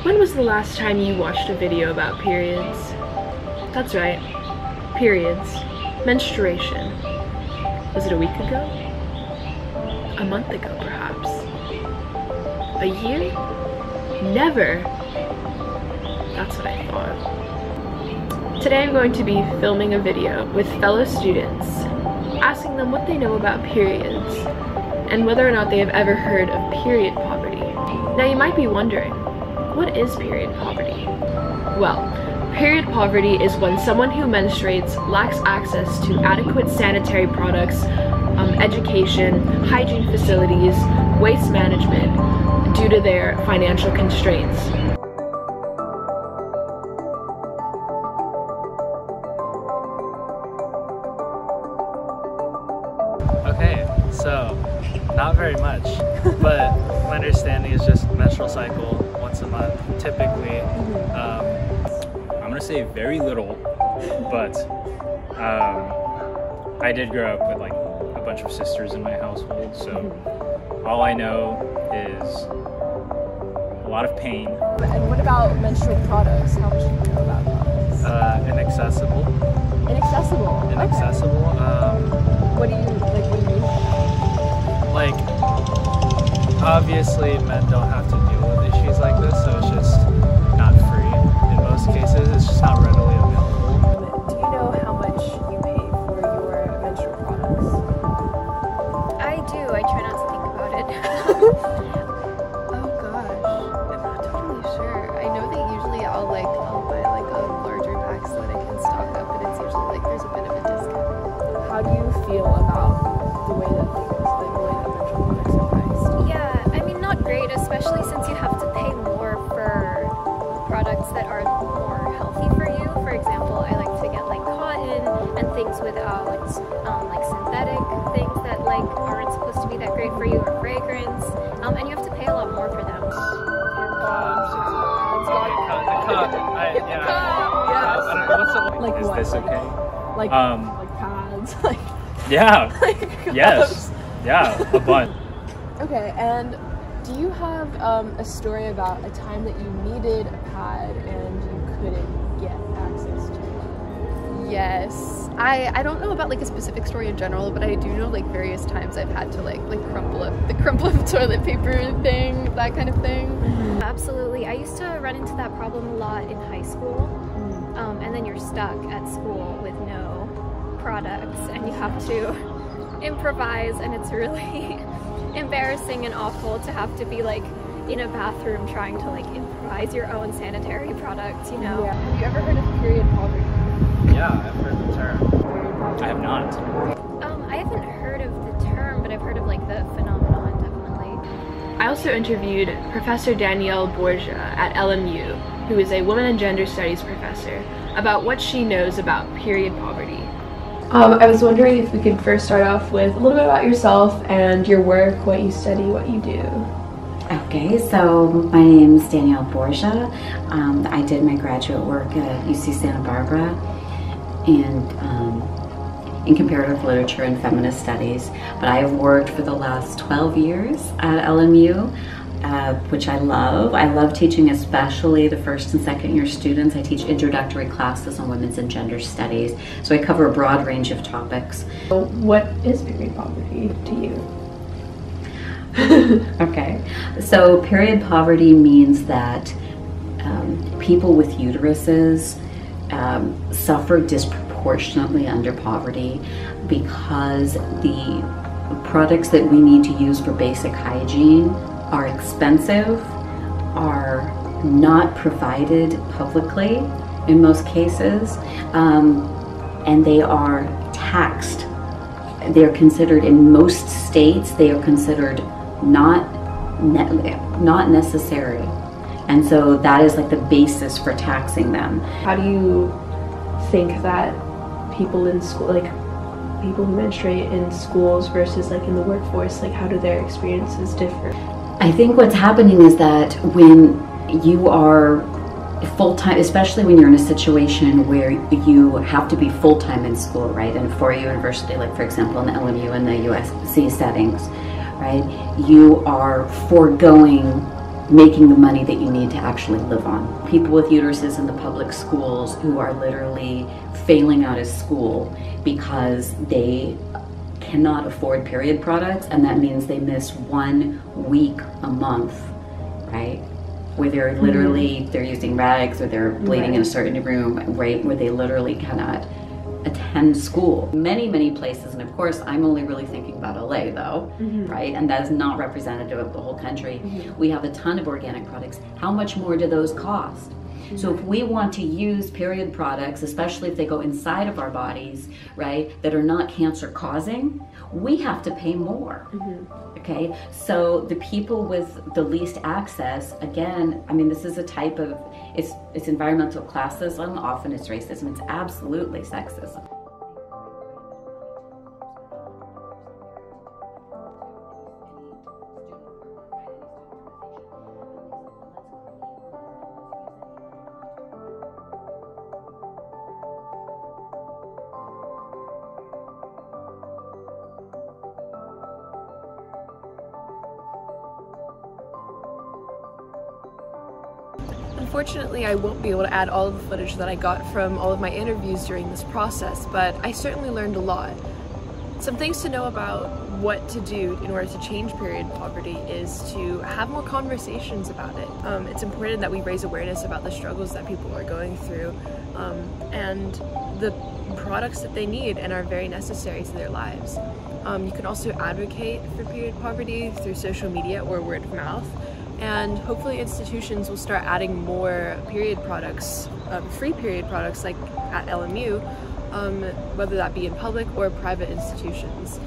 When was the last time you watched a video about periods? That's right, periods. Menstruation. Was it a week ago? A month ago, perhaps? A year? Never! That's what I thought. Today I'm going to be filming a video with fellow students, asking them what they know about periods, and whether or not they have ever heard of period poverty. Now you might be wondering, what is period poverty? Well, period poverty is when someone who menstruates lacks access to adequate sanitary products, education, hygiene facilities, waste management due to their financial constraints. Okay, so not very much, but my understanding is just menstrual cycle once a month, typically. I'm gonna say very little, but I did grow up with like a bunch of sisters in my household, so all I know is a lot of pain. And what about menstrual products? How much do you know about those? Inaccessible. Inaccessible? Inaccessible. Okay. What do you mean by that? Like, obviously men don't have to deal with issues like this, so it's just not free in most cases. It's just not readily available. Do you know how much you pay for your menstrual products? I do. I try not to think about it. Oh gosh. I'm not totally sure. I know that usually I'll buy like a larger pack so that I can stock up, and it's usually like there's a bit of a discount. How do you feel about the way that menstrual products are priced? Yeah, I mean not great, especially since you have to pay more for products that are more healthy for you. For example, I like to get like cotton and things without like synthetic things that like aren't supposed to be that great for you, or fragrance, and you have to pay a lot more for them. Like is what? this okay? Like pads? Like Yeah. like Yes. Yeah, a bunch. Okay, and do you have a story about a time that you needed a pad and you couldn't get access to one? Yes. I don't know about like a specific story in general, but I do know like various times I've had to like crumple up the crumple up toilet paper thing, that kind of thing. Absolutely. I used to run into that problem a lot in high school, and then you're stuck at school with no products and you have to improvise, and it's really embarrassing and awful to have to be like in a bathroom trying to like improvise your own sanitary products, you know? Yeah. Have you ever heard of period poverty? Yeah, I've heard the term. I have not. I haven't heard of the term, but I've heard of like the phenomenon, definitely. I also interviewed Professor Danielle Borgia at LMU, who is a women and gender studies professor, about what she knows about period poverty. I was wondering if we could first start off with a little bit about yourself and your work, what you study, what you do. Okay, so my name is Danielle Borgia. I did my graduate work at UC Santa Barbara and in comparative literature and feminist studies, but I have worked for the last 12 years at LMU, which I love. I love teaching especially the first and second year students. I teach introductory classes on women's and gender studies, so I cover a broad range of topics. So what is period poverty to you? Okay, so period poverty means that people with uteruses suffer disproportionately under poverty because the products that we need to use for basic hygiene are expensive, are not provided publicly in most cases, and they are taxed. They are considered, in most states, they are considered not necessary. And so that is like the basis for taxing them. How do you think that people in school, like people who menstruate in schools versus like in the workforce, like how do their experiences differ? I think what's happening is that when you are full-time, especially when you're in a situation where you have to be full-time in school, right? And for a university, like for example in the LMU and the USC settings, right? You are foregoing making the money that you need to actually live on. People with uteruses in the public schools who are literally failing out of school because they cannot afford period products, and that means they miss 1 week a month, right? Where they're literally, they're using rags or they're bleeding in a certain room, right? Where they literally cannot attend school. Many places, and of course I'm only really thinking about LA though, right? And that is not representative of the whole country. We have a ton of organic products. How much more do those cost? So if we want to use period products, especially if they go inside of our bodies, right, that are not cancer causing, we have to pay more. Okay, so the people with the least access, again, I mean, this is a type of, it's environmental classism, often it's racism, it's absolutely sexism. Unfortunately, I won't be able to add all of the footage that I got from all of my interviews during this process, but I certainly learned a lot. Some things to know about what to do in order to change period poverty is to have more conversations about it. It's important that we raise awareness about the struggles that people are going through and the products that they need and are very necessary to their lives. You can also advocate for period poverty through social media or word of mouth. And hopefully institutions will start adding more period products, free period products like at LMU, whether that be in public or private institutions.